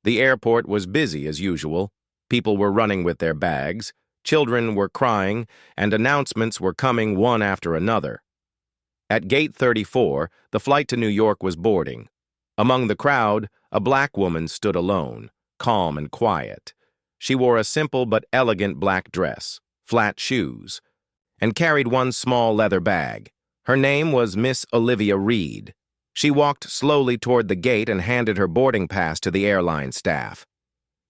The airport was busy as usual. People were running with their bags, children were crying, and announcements were coming one after another. At Gate 34, the flight to New York was boarding. Among the crowd, a black woman stood alone, calm and quiet. She wore a simple but elegant black dress, flat shoes, and carried one small leather bag. Her name was Miss Olivia Reed. She walked slowly toward the gate and handed her boarding pass to the airline staff.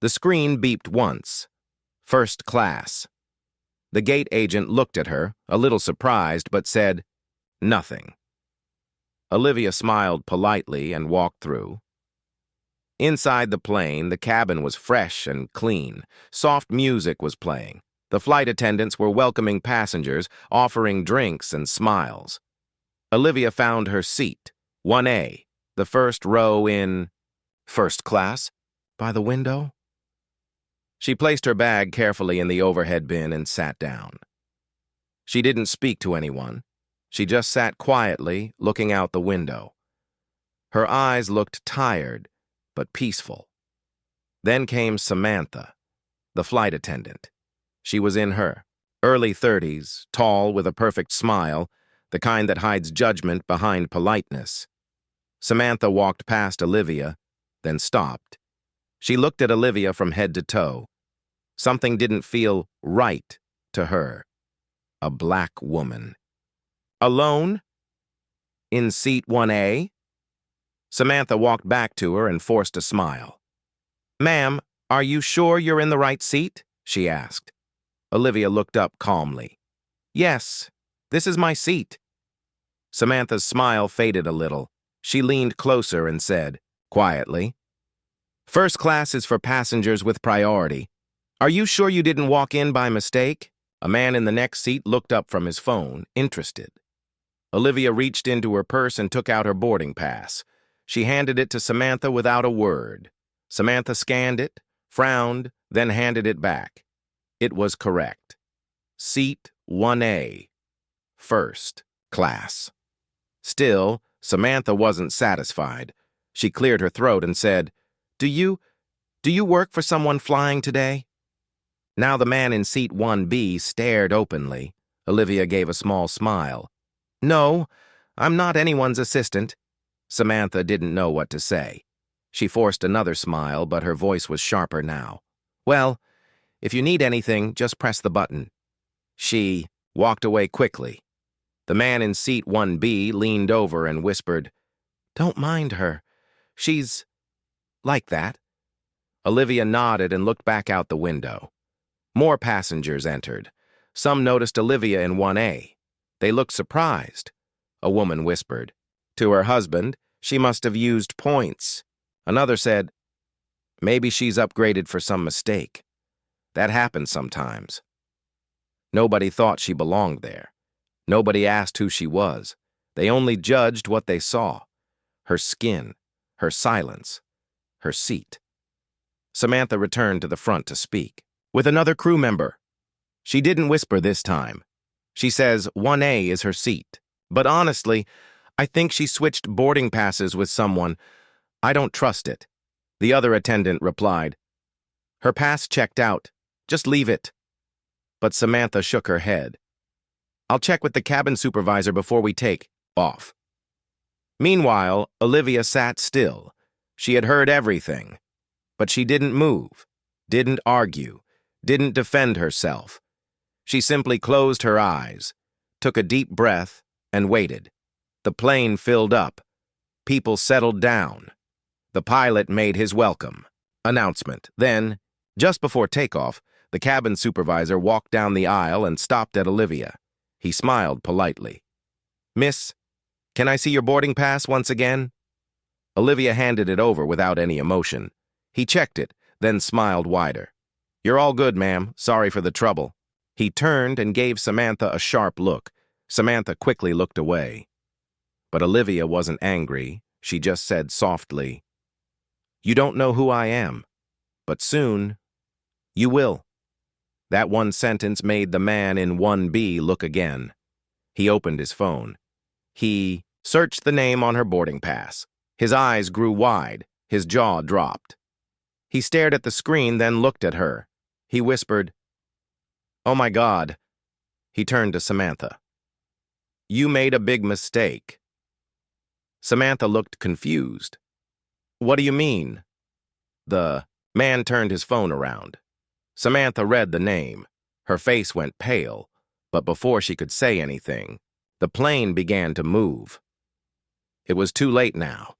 The screen beeped once. First class. The gate agent looked at her, a little surprised, but said, "Nothing." Olivia smiled politely and walked through. Inside the plane, the cabin was fresh and clean. Soft music was playing. The flight attendants were welcoming passengers, offering drinks and smiles. Olivia found her seat, 1A, the first row in first class, by the window. She placed her bag carefully in the overhead bin and sat down. She didn't speak to anyone. She just sat quietly, looking out the window. Her eyes looked tired, but peaceful. Then came Samantha, the flight attendant. She was in her early 30s, tall with a perfect smile, the kind that hides judgment behind politeness. Samantha walked past Olivia, then stopped. She looked at Olivia from head to toe. Something didn't feel right to her. A black woman. Alone? In seat 1A? Samantha walked back to her and forced a smile. "Ma'am, are you sure you're in the right seat?" she asked. Olivia looked up calmly. "Yes, this is my seat." Samantha's smile faded a little. She leaned closer and said, quietly, "First class is for passengers with priority. Are you sure you didn't walk in by mistake?" A man in the next seat looked up from his phone, interested. Olivia reached into her purse and took out her boarding pass. She handed it to Samantha without a word. Samantha scanned it, frowned, then handed it back. It was correct. Seat 1A. First class. Still, Samantha wasn't satisfied. She cleared her throat and said, Do you work for someone flying today?" Now the man in seat 1B stared openly. Olivia gave a small smile. "No, I'm not anyone's assistant." Samantha didn't know what to say. She forced another smile, but her voice was sharper now. "Well, if you need anything, just press the button." She walked away quickly. The man in seat 1B leaned over and whispered, "Don't mind her. She's like that." Olivia nodded and looked back out the window. More passengers entered. Some noticed Olivia in 1A. They looked surprised. A woman whispered. To her husband, she must have used points. Another said, "Maybe she's upgraded for some mistake." That happens sometimes. Nobody thought she belonged there. Nobody asked who she was. They only judged what they saw. Her skin, her silence, her seat. Samantha returned to the front to speak. With another crew member. She didn't whisper this time. She says 1A is her seat. But honestly, I think she switched boarding passes with someone. I don't trust it. The other attendant replied. Her pass checked out. Just leave it. But Samantha shook her head. I'll check with the cabin supervisor before we take off. Meanwhile, Olivia sat still. She had heard everything. But she didn't move, didn't argue, didn't defend herself. She simply closed her eyes, took a deep breath, and waited. The plane filled up. People settled down. The pilot made his welcome announcement. Then, just before takeoff, the cabin supervisor walked down the aisle and stopped at Olivia. He smiled politely. "Miss, can I see your boarding pass once again?" Olivia handed it over without any emotion. He checked it, then smiled wider. "You're all good, ma'am. Sorry for the trouble." He turned and gave Samantha a sharp look. Samantha quickly looked away. But Olivia wasn't angry. She just said softly, "You don't know who I am, but soon you will." That one sentence made the man in 1B look again. He opened his phone. He searched the name on her boarding pass. His eyes grew wide. His jaw dropped. He stared at the screen, then looked at her. He whispered, "Oh my God." He turned to Samantha. "You made a big mistake." Samantha looked confused. "What do you mean?" The man turned his phone around. Samantha read the name. Her face went pale, but before she could say anything, the plane began to move. It was too late now.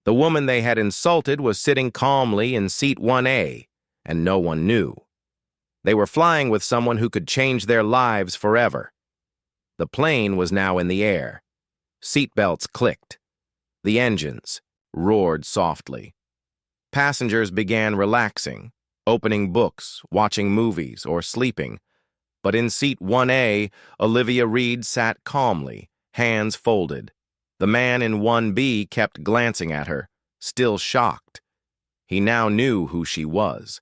The woman they had insulted was sitting calmly in seat 1A, and no one knew. They were flying with someone who could change their lives forever. The plane was now in the air. Seatbelts clicked. The engines roared softly. Passengers began relaxing, opening books, watching movies, or sleeping. But in seat 1A, Olivia Reed sat calmly, hands folded. The man in 1B kept glancing at her, still shocked. He now knew who she was.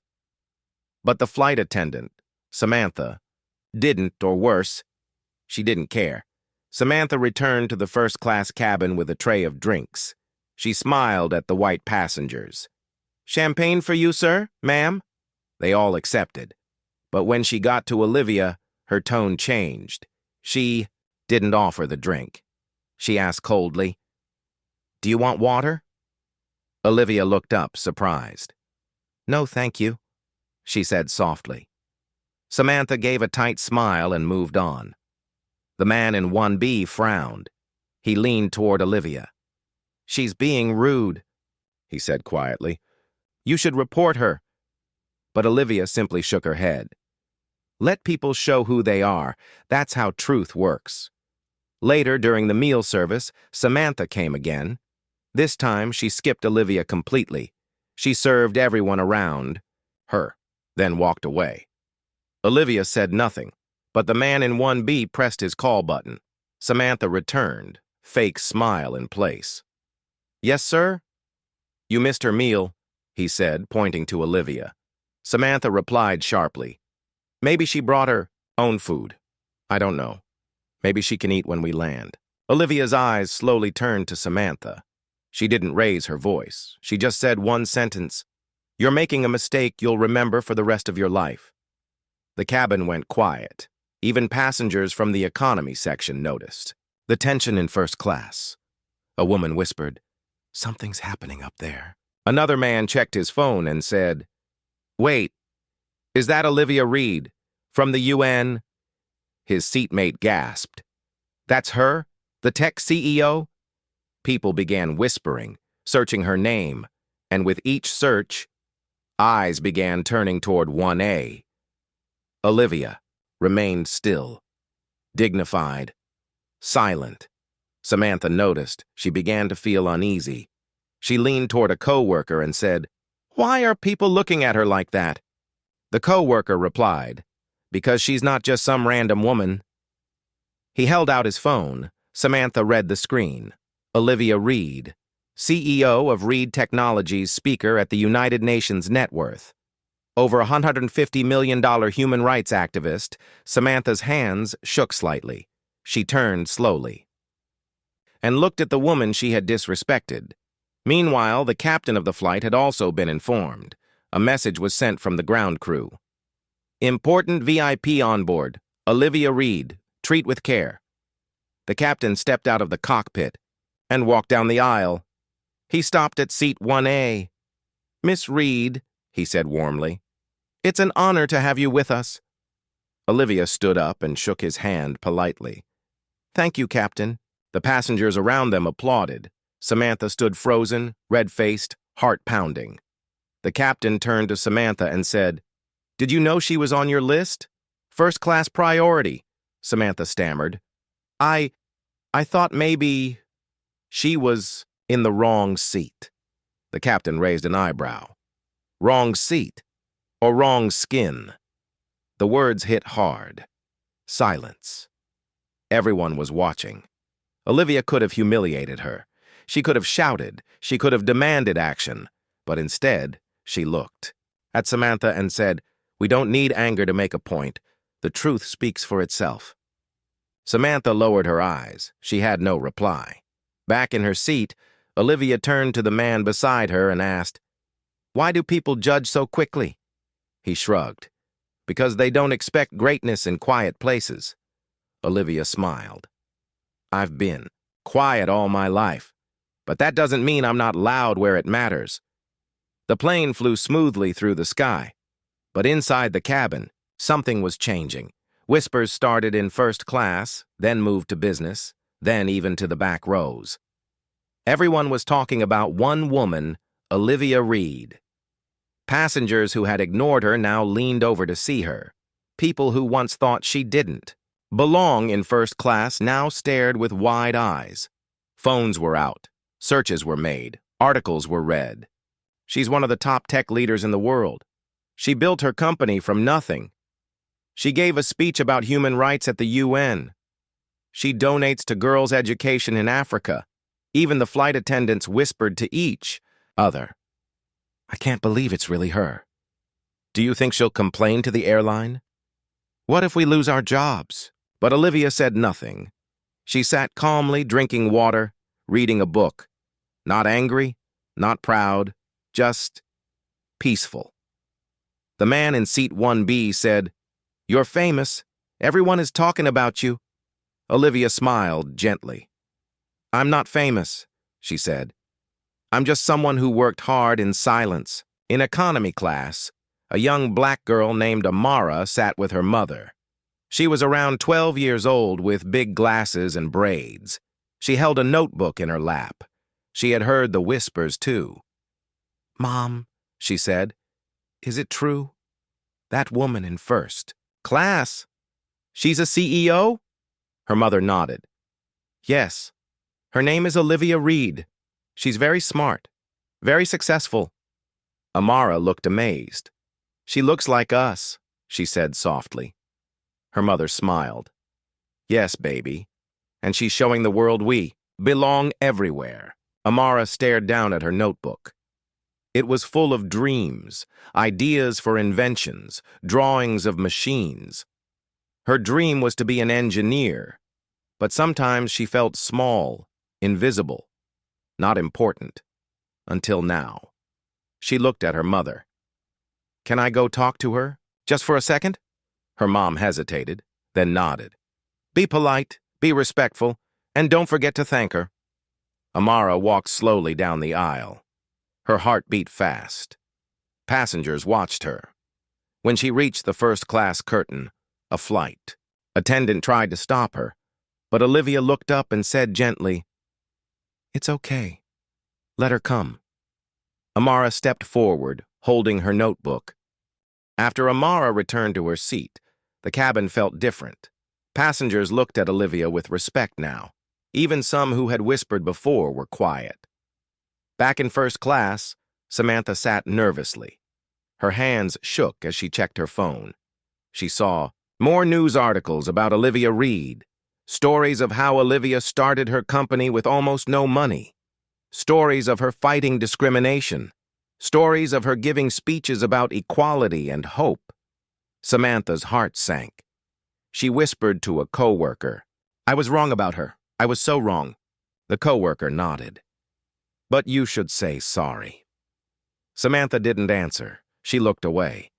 But the flight attendant, Samantha, didn't, or worse, she didn't care. Samantha returned to the first-class cabin with a tray of drinks. She smiled at the white passengers. "Champagne for you, sir, ma'am?" They all accepted. But when she got to Olivia, her tone changed. She didn't offer the drink. She asked coldly, "Do you want water?" Olivia looked up, surprised. "No, thank you," she said softly. Samantha gave a tight smile and moved on. The man in 1B frowned. He leaned toward Olivia. "She's being rude," he said quietly. "You should report her." But Olivia simply shook her head. Let people show who they are. That's how truth works. Later, during the meal service, Samantha came again. This time, she skipped Olivia completely. She served everyone around her, then walked away. Olivia said nothing, but the man in 1B pressed his call button. Samantha returned, fake smile in place. "Yes, sir?" "You missed her meal," he said, pointing to Olivia. Samantha replied sharply. "Maybe she brought her own food. I don't know. Maybe she can eat when we land." Olivia's eyes slowly turned to Samantha. She didn't raise her voice. She just said one sentence. "You're making a mistake you'll remember for the rest of your life." The cabin went quiet. Even passengers from the economy section noticed. The tension in first class. A woman whispered, "Something's happening up there." Another man checked his phone and said, "Wait, is that Olivia Reed from the UN?" His seatmate gasped. "That's her? The tech CEO?" People began whispering, searching her name, and with each search, eyes began turning toward 1A. Olivia remained still, dignified, silent. Samantha noticed. She began to feel uneasy. She leaned toward a co-worker and said, "Why are people looking at her like that?" The co-worker replied, "Because she's not just some random woman." He held out his phone. Samantha read the screen. Olivia Reed, CEO of Reed Technologies, speaker at the United Nations net worth. Over $150 million human rights activist. Samantha's hands shook slightly. She turned slowly and looked at the woman she had disrespected. Meanwhile, the captain of the flight had also been informed. A message was sent from the ground crew. "Important VIP on board. Olivia Reed. Treat with care." The captain stepped out of the cockpit and walked down the aisle. He stopped at seat 1A. "Miss Reed," he said warmly, "it's an honor to have you with us." Olivia stood up and shook his hand politely. "Thank you, Captain." The passengers around them applauded. Samantha stood frozen, red-faced, heart-pounding. The captain turned to Samantha and said, "Did you know she was on your list? First-class priority," Samantha stammered. I thought maybe she was in the wrong seat." The captain raised an eyebrow. "Wrong seat or wrong skin?" The words hit hard. Silence. Everyone was watching. Olivia could have humiliated her. She could have shouted. She could have demanded action. But instead, she looked at Samantha and said, "We don't need anger to make a point. The truth speaks for itself." Samantha lowered her eyes. She had no reply. Back in her seat, Olivia turned to the man beside her and asked, Why do people judge so quickly? He shrugged. Because they don't expect greatness in quiet places. Olivia smiled. I've been quiet all my life, but that doesn't mean I'm not loud where it matters. The plane flew smoothly through the sky, but inside the cabin, something was changing. Whispers started in first class, then moved to business, then even to the back rows. Everyone was talking about one woman, Olivia Reed. Passengers who had ignored her now leaned over to see her. People who once thought she didn't belong in first class now stared with wide eyes. Phones were out. Searches were made. Articles were read. She's one of the top tech leaders in the world. She built her company from nothing. She gave a speech about human rights at the UN. She donates to girls' education in Africa. Even the flight attendants whispered to each other. I can't believe it's really her. Do you think she'll complain to the airline? What if we lose our jobs? But Olivia said nothing. She sat calmly drinking water, reading a book. Not angry, not proud, just peaceful. The man in seat 1B said, You're famous. Everyone is talking about you. Olivia smiled gently. I'm not famous, she said. I'm just someone who worked hard in silence. In economy class, a young black girl named Amara sat with her mother. She was around 12 years old with big glasses and braids. She held a notebook in her lap. She had heard the whispers, too. Mom, she said, is it true? That woman in first class, she's a CEO? Her mother nodded. Yes, her name is Olivia Reed. She's very smart, very successful. Amara looked amazed. She looks like us, she said softly. Her mother smiled. Yes, baby. And she's showing the world we belong everywhere. Amara stared down at her notebook. It was full of dreams, ideas for inventions, drawings of machines. Her dream was to be an engineer, but sometimes she felt small, invisible, not important. Until now. She looked at her mother. Can I go talk to her? Just for a second? Her mom hesitated, then nodded. Be polite, be respectful, and don't forget to thank her. Amara walked slowly down the aisle. Her heart beat fast. Passengers watched her. When she reached the first-class curtain, a flight, attendant tried to stop her, but Olivia looked up and said gently, It's okay. Let her come. Amara stepped forward, holding her notebook. After Amara returned to her seat, the cabin felt different. Passengers looked at Olivia with respect now. Even some who had whispered before were quiet. Back in first class, Samantha sat nervously. Her hands shook as she checked her phone. She saw more news articles about Olivia Reed, stories of how Olivia started her company with almost no money, stories of her fighting discrimination, stories of her giving speeches about equality and hope. Samantha's heart sank. She whispered to a coworker, I was wrong about her. I was so wrong. The coworker nodded. But you should say sorry. Samantha didn't answer. She looked away.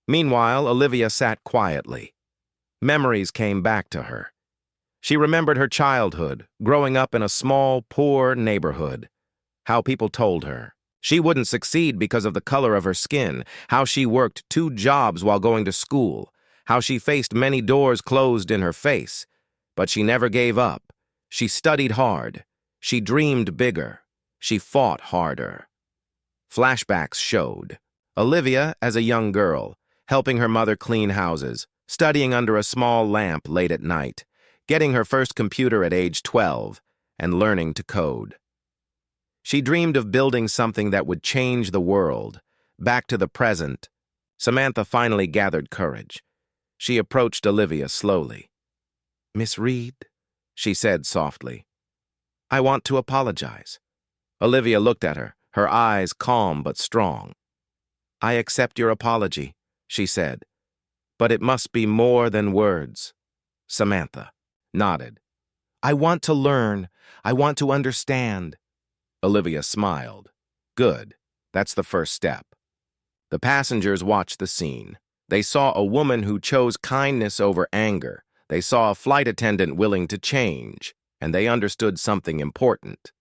Meanwhile, Olivia sat quietly. Memories came back to her. She remembered her childhood, growing up in a small, poor neighborhood. How people told her she wouldn't succeed because of the color of her skin, how she worked 2 jobs while going to school, how she faced many doors closed in her face. But she never gave up. She studied hard. She dreamed bigger. She fought harder. Flashbacks showed Olivia as a young girl, helping her mother clean houses, studying under a small lamp late at night, getting her first computer at age 12, and learning to code. She dreamed of building something that would change the world. Back to the present, Samantha finally gathered courage. She approached Olivia slowly. Miss Reed, she said softly, I want to apologize. Olivia looked at her, her eyes calm but strong. I accept your apology, she said, but it must be more than words. Samantha nodded. I want to learn. I want to understand. Olivia smiled. Good. That's the first step. The passengers watched the scene. They saw a woman who chose kindness over anger. They saw a flight attendant willing to change, and they understood something important.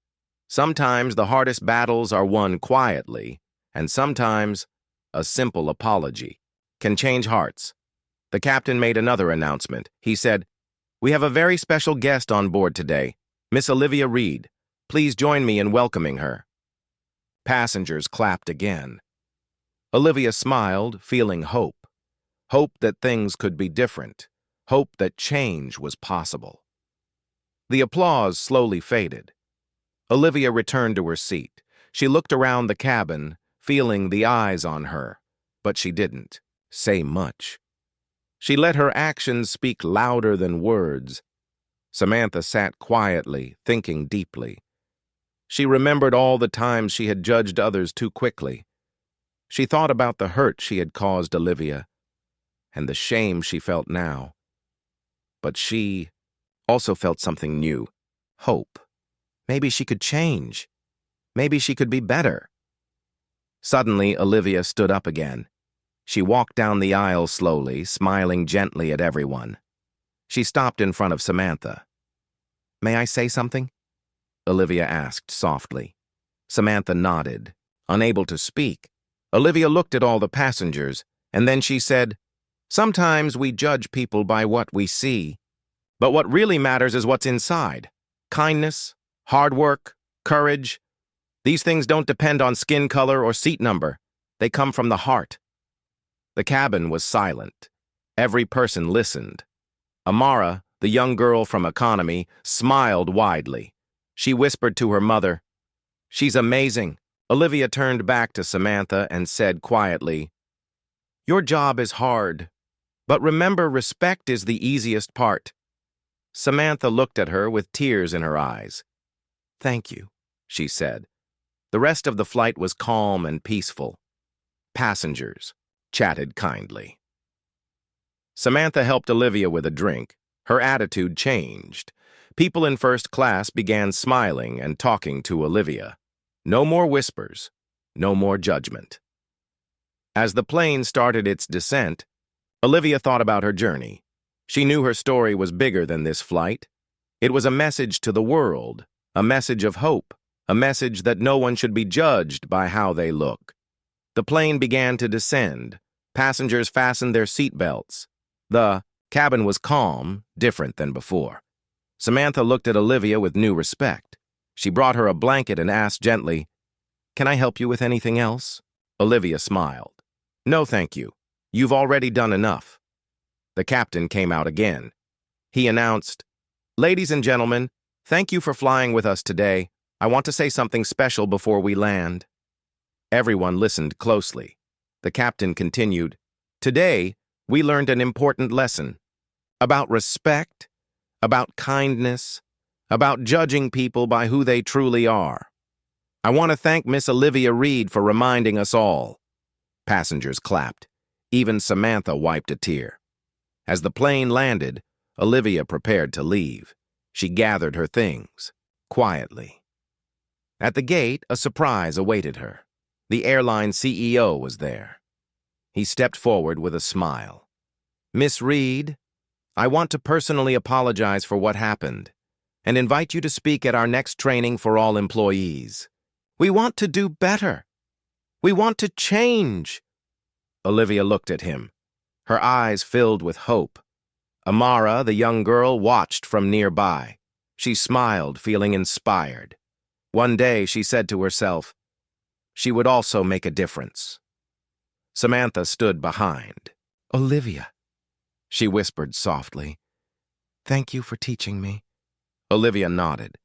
Sometimes the hardest battles are won quietly, and sometimes a simple apology can change hearts. The captain made another announcement. He said, "We have a very special guest on board today, Miss Olivia Reed. Please join me in welcoming her." Passengers clapped again. Olivia smiled, feeling hope. Hope that things could be different. Hope that change was possible. The applause slowly faded. Olivia returned to her seat. She looked around the cabin, feeling the eyes on her, but she didn't say much. She let her actions speak louder than words. Samantha sat quietly, thinking deeply. She remembered all the times she had judged others too quickly. She thought about the hurt she had caused Olivia, and the shame she felt now. But she also felt something new, hope. Maybe she could change. Maybe she could be better. Suddenly, Olivia stood up again. She walked down the aisle slowly, smiling gently at everyone. She stopped in front of Samantha. "May I say something?" Olivia asked softly. Samantha nodded, unable to speak. Olivia looked at all the passengers, and then she said, "Sometimes we judge people by what we see, but what really matters is what's inside. Kindness, hard work, courage. These things don't depend on skin color or seat number. They come from the heart." The cabin was silent. Every person listened. Amara, the young girl from economy, smiled widely. She whispered to her mother, "She's amazing." Olivia turned back to Samantha and said quietly, "Your job is hard, but remember, respect is the easiest part." Samantha looked at her with tears in her eyes. "Thank you," she said. The rest of the flight was calm and peaceful. Passengers chatted kindly. Samantha helped Olivia with a drink. Her attitude changed. People in first class began smiling and talking to Olivia. No more whispers, no more judgment. As the plane started its descent, Olivia thought about her journey. She knew her story was bigger than this flight. It was a message to the world, a message of hope, a message that no one should be judged by how they look. The plane began to descend. Passengers fastened their seatbelts. The cabin was calm, different than before. Samantha looked at Olivia with new respect. She brought her a blanket and asked gently, "Can I help you with anything else?" Olivia smiled. "No, thank you. You've already done enough." The captain came out again. He announced, "Ladies and gentlemen, thank you for flying with us today. I want to say something special before we land." Everyone listened closely. The captain continued, "Today, we learned an important lesson about respect, about kindness, about judging people by who they truly are. I want to thank Miss Olivia Reed for reminding us all." Passengers clapped. Even Samantha wiped a tear. As the plane landed, Olivia prepared to leave. She gathered her things, quietly. At the gate, a surprise awaited her. The airline CEO was there. He stepped forward with a smile. "Miss Reed, I want to personally apologize for what happened and invite you to speak at our next training for all employees. We want to do better. We want to change." Olivia looked at him. Her eyes filled with hope. Amara, the young girl, watched from nearby. She smiled, feeling inspired. One day, she said to herself, she would also make a difference. Samantha stood behind. "Olivia," she whispered softly, "thank you for teaching me." Olivia nodded.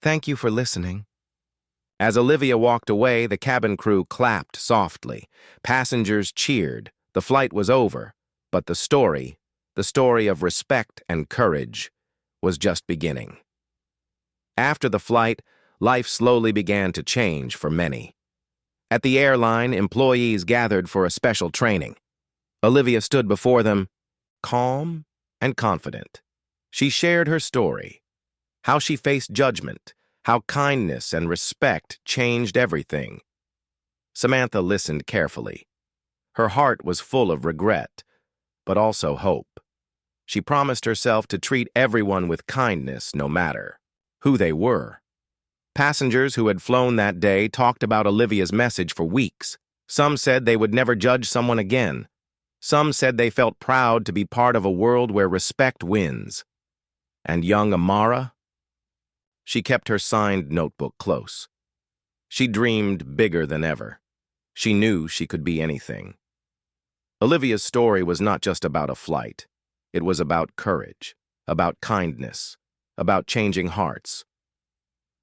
"Thank you for listening." As Olivia walked away, the cabin crew clapped softly. Passengers cheered. The flight was over, but the story of respect and courage, was just beginning. After the flight, life slowly began to change for many. At the airline, employees gathered for a special training. Olivia stood before them, calm and confident. She shared her story, how she faced judgment, how kindness and respect changed everything. Samantha listened carefully. Her heart was full of regret, but also hope. She promised herself to treat everyone with kindness, no matter who they were. Passengers who had flown that day talked about Olivia's message for weeks. Some said they would never judge someone again. Some said they felt proud to be part of a world where respect wins. And young Amara? She kept her signed notebook close. She dreamed bigger than ever. She knew she could be anything. Olivia's story was not just about a flight. It was about courage, about kindness, about changing hearts.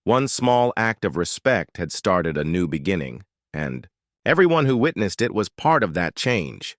One small act of respect had started a new beginning, and everyone who witnessed it was part of that change.